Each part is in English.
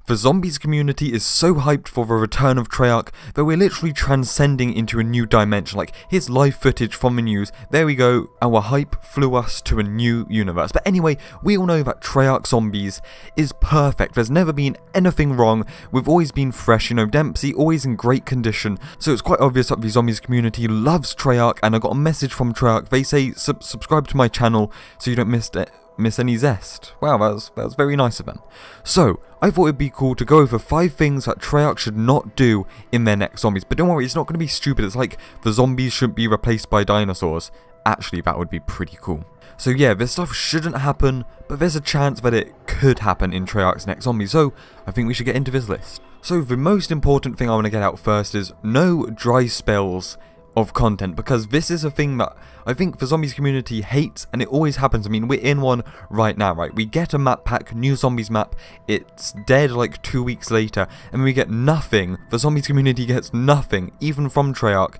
The zombies community is so hyped for the return of Treyarch that we're literally transcending into a new dimension. Like, here's live footage from the news. There we go, our hype flew us to a new universe. But anyway, we all know that Treyarch Zombies is perfect. There's never been anything wrong. We've always been fresh, you know, Dempsey always in great condition. So it's quite obvious that the zombies community loves Treyarch, and I got a message from Treyarch. They say, subscribe to my channel so you don't miss any zest. Wow, that was very nice of them. So, I thought it'd be cool to go over 5 things that Treyarch should not do in their next zombies. But don't worry, it's not going to be stupid. It's like the zombies shouldn't be replaced by dinosaurs. Actually, that would be pretty cool. So yeah, this stuff shouldn't happen, but there's a chance that it could happen in Treyarch's next zombies. So, I think we should get into this list. So, the most important thing I want to get out first is no dry spells of content, because this is a thing that I think the zombies community hates, and it always happens. I mean, we're in one right now, right? We get a map pack, new zombies map, it's dead like 2 weeks later, and we get nothing. The zombies community gets nothing, even from Treyarch,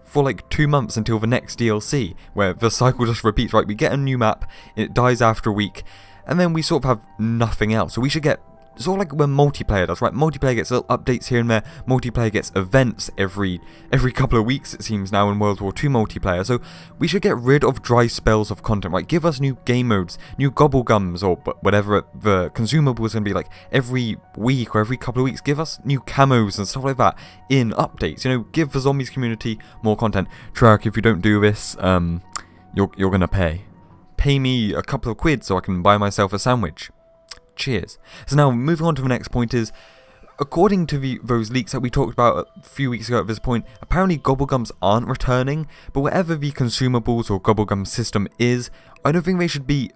for like 2 months until the next DLC, where the cycle just repeats, right? We get a new map, it dies after a week, and then we sort of have nothing else. So we should get sort of like when multiplayer does, right? Multiplayer gets little updates here and there. Multiplayer gets events every couple of weeks, it seems now, in World War II multiplayer. So we should get rid of dry spells of content, right? Give us new game modes, new Gobble Gums, or whatever the consumable is going to be, like every week or every couple of weeks. Give us new camos and stuff like that in updates. You know, give the zombies community more content. Treyarch, if you don't do this, you're going to pay. Pay me a couple of quid so I can buy myself a sandwich. Cheers. So now, moving on to the next point is, according to those leaks that we talked about a few weeks ago at this point, apparently Gobble Gums aren't returning, but whatever the consumables or Gobble Gum system is, I don't think they should be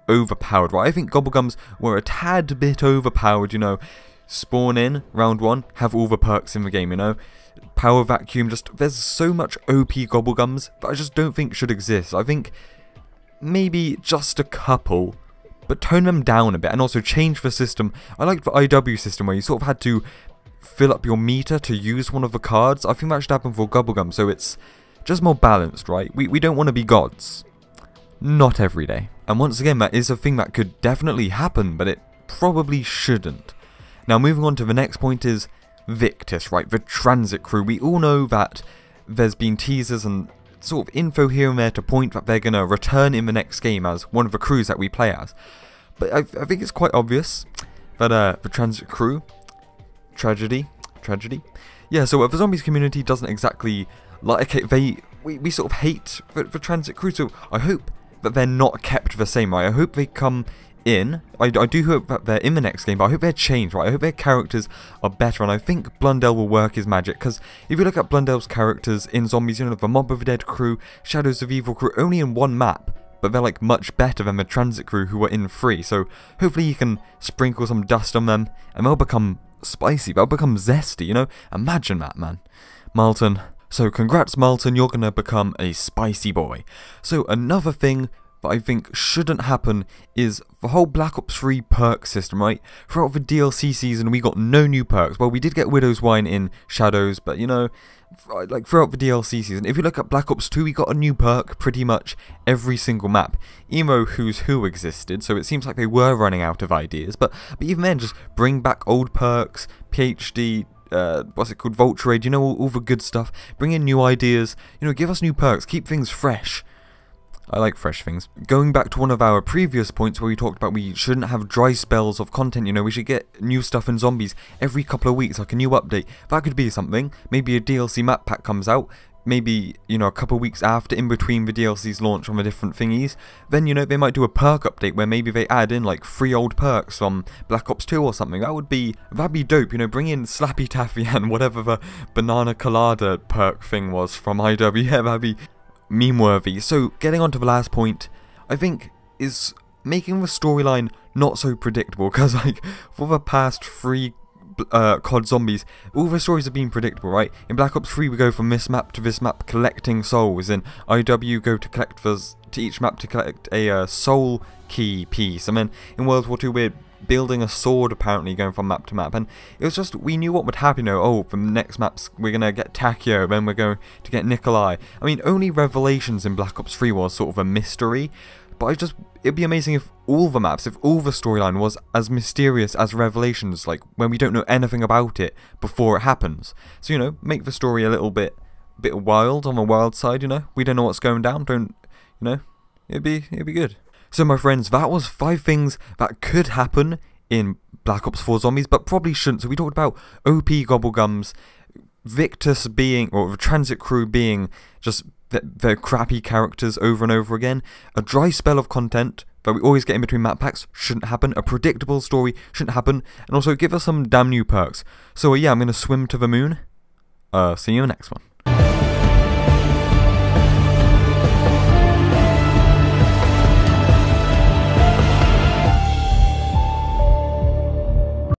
overpowered, right? I think Gobble Gums were a tad bit overpowered, you know. Spawn in, round 1, have all the perks in the game, you know. Power Vacuum, there's so much OP Gobble Gums that I just don't think should exist. I think maybe just a couple, but tone them down a bit, and also change the system. I liked the IW system where you sort of had to fill up your meter to use one of the cards. I think that should happen for Gobble Gum, so it's just more balanced, right? We don't want to be gods. Not every day. And once again, that is a thing that could definitely happen, but it probably shouldn't. Now, moving on to the next point is Victus, right? The transit crew. We all know that there's been teasers and sort of info here and there to point that they're going to return in the next game as one of the crews that we play as. But I think it's quite obvious that the transit crew, tragedy. Yeah, so the zombies community doesn't exactly like it. We sort of hate the transit crew, so I hope that they're not kept the same, right? I hope they come in. I do hope that they're in the next game, but I hope they're changed, right? I hope their characters are better, and I think Blundell will work his magic, because if you look at Blundell's characters in Zombies, you know, the Mob of the Dead crew, Shadows of Evil crew, only in one map, but they're like much better than the transit crew who were in 3, so hopefully you can sprinkle some dust on them, and they'll become spicy, they'll become zesty, you know? Imagine that, man. Marlton. So congrats, Marlton, you're gonna become a spicy boy. So another thing that I think shouldn't happen is the whole Black Ops 3 perk system, right? Throughout the DLC season, we got no new perks. Well, we did get Widow's Wine in Shadows, but you know, like throughout the DLC season, if you look at Black Ops 2, we got a new perk pretty much every single map. Emo Who's Who existed, so it seems like they were running out of ideas, but even then, just bring back old perks, PhD, what's it called, Vulture Raid, you know, all the good stuff. Bring in new ideas, you know, give us new perks, keep things fresh. I like fresh things. Going back to one of our previous points where we talked about we shouldn't have dry spells of content, you know, we should get new stuff in Zombies every couple of weeks, like a new update. That could be something. Maybe a DLC map pack comes out, maybe, you know, a couple of weeks after, in between the DLC's launch on the different thingies. Then, you know, they might do a perk update where maybe they add in like 3 old perks from Black Ops 2 or something. That'd be dope, you know, bring in Slappy Taffy and whatever the Banana Colada perk thing was from IW. Yeah, that'd be meme worthy. So getting on to the last point, I think, is making the storyline not so predictable, because like for the past 3 COD Zombies, all the stories have been predictable, right? In Black Ops 3 we go from this map to this map collecting souls. In IW go to each map to collect a soul key piece, and then in World War II we're building a sword, apparently, going from map to map. And it was just, we knew what would happen, you know, oh, from the next maps we're going to get Takio, then we're going to get Nikolai. I mean, only Revelations in Black Ops 3 was sort of a mystery, But it'd be amazing if all the maps, if all the storyline was as mysterious as Revelations, like when we don't know anything about it before it happens. So, you know, make the story a little bit wild, on the wild side, you know. We don't know what's going down, it'd be good. So my friends, that was 5 things that could happen in Black Ops 4 Zombies, but probably shouldn't. So we talked about OP Gobble Gums, Victus being, or the transit crew being just their crappy characters over and over again, a dry spell of content that we always get in between map packs shouldn't happen, a predictable story shouldn't happen, and also give us some damn new perks. So yeah, I'm going to swim to the moon. See you in the next one.